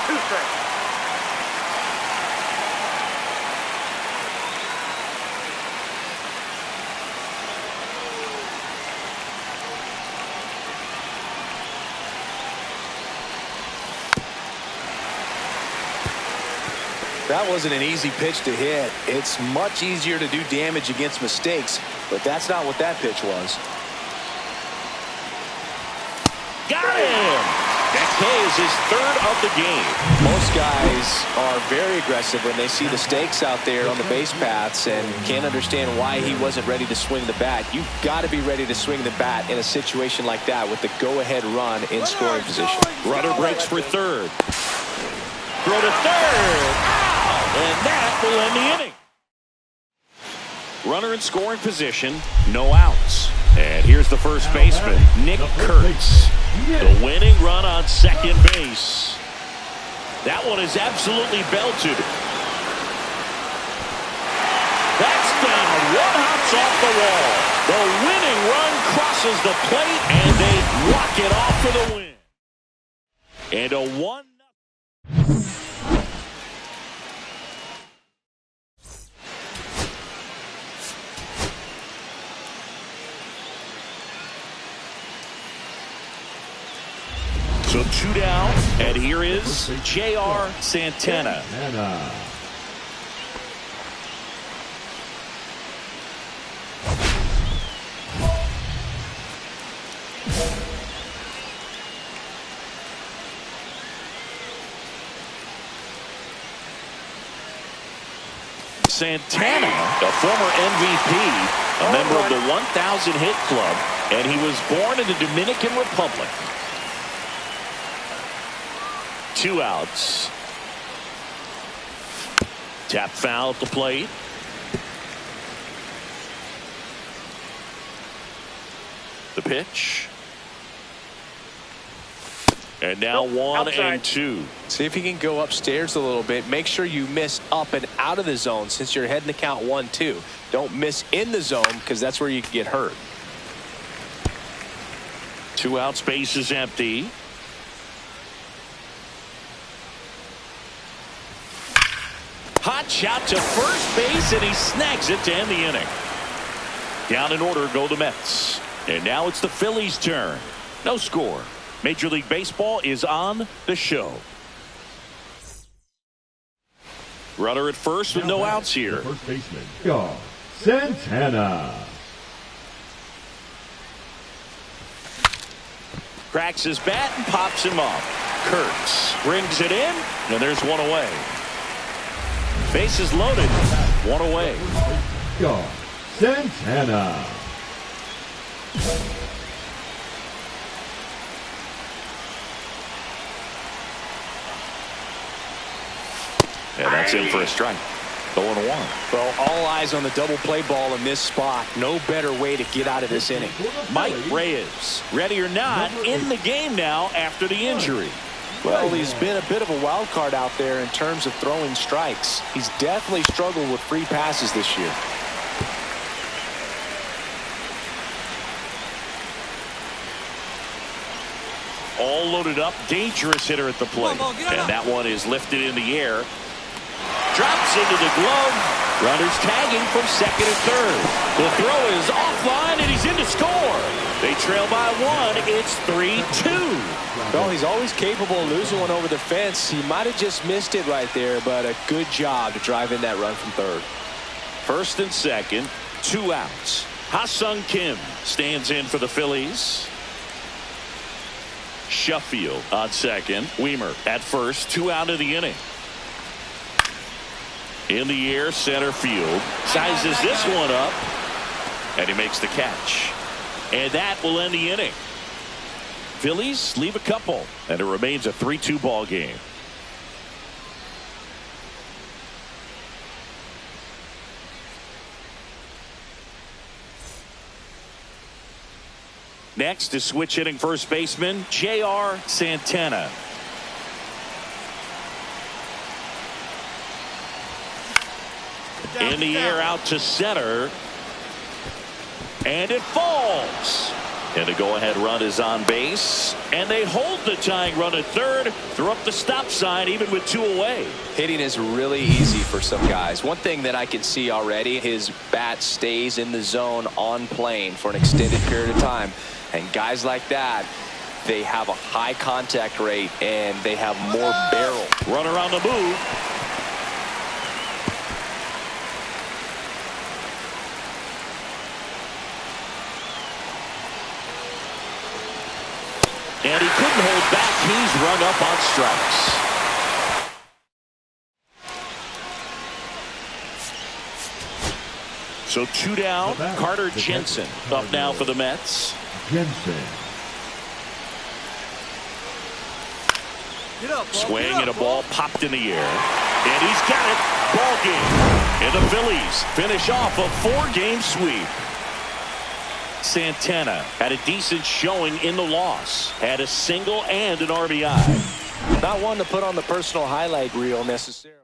2 strikes. That wasn't an easy pitch to hit. It's much easier to do damage against mistakes, but that's not what that pitch was. Got him! K is his third of the game. Most guys are very aggressive when they see the stakes out there on the base paths and can't understand why he wasn't ready to swing the bat. You've got to be ready to swing the bat in a situation like that with the go-ahead run in scoring position. Runner breaks for third. Throw to third. Ow! And that will end the inning. Runner in scoring position, no outs. And here's the first baseman, Nick Kurtz. The winning run on second base. That one is absolutely belted. That's down. One hops off the wall. The winning run crosses the plate, and they walk it off for the win. And a 1-0. So 2 down, and here is J.R. Santana. Santana, a former MVP, a member of the 1,000 hit club, and he was born in the Dominican Republic. 2 outs. Tap foul at the plate. The pitch. And now 1-2. See if you can go upstairs a little bit. Make sure you miss up and out of the zone since you're heading to count 1-2. Don't miss in the zone because that's where you can get hurt. 2 out, space is empty. Hot shot to first base, and he snags it to end the inning. Down in order go the Mets. And now it's the Phillies' turn. No score. Major League Baseball is on the show. Runner at first with no outs here. First baseman, J.R. Santana. Cracks his bat and pops him up. Kurtz brings it in, and there's one away. Bases loaded. One away. J.R. Santana. And that's in for a strike. 0-1. Well, all eyes on the double play ball in this spot. No better way to get out of this inning. Mike Reyes, ready or not, in the game now after the injury. Well, he's been a bit of a wild card out there in terms of throwing strikes. He's definitely struggled with free passes this year. All loaded up, dangerous hitter at the plate. And that one is lifted in the air. Drops into the glove. Runners tagging from second and third. The throw is offline, and he's in to score. They trail by 1. It's 3-2. Well, he's always capable of losing one over the fence. He might have just missed it right there, but a good job to drive in that run from third. First and second, 2 outs. Ha-Sung Kim stands in for the Phillies. Sheffield on second. Weimer at first. 2 out of the inning. In the air, center field. Sizes this one up. And he makes the catch. And that will end the inning. Phillies leave a couple. And it remains a 3-2 ball game. Next is switch hitting first baseman J.R. Santana. In the air out to center. And it falls. And the go-ahead run is on base. And they hold the tying run at third. Throw up the stop sign even with 2 away. Hitting is really easy for some guys. One thing that I can see already, his bat stays in the zone on plane for an extended period of time. And guys like that, they have a high contact rate and they have more barrel. Runner on the move. And he couldn't hold back. He's rung up on strikes. So 2 down. Carter Jensen up now for the Mets. Jensen. Swing and a ball popped in the air. And he's got it. Ball game. And the Phillies finish off a 4-game sweep. Santana had a decent showing in the loss. Had a single and an RBI. Not one to put on the personal highlight reel necessarily.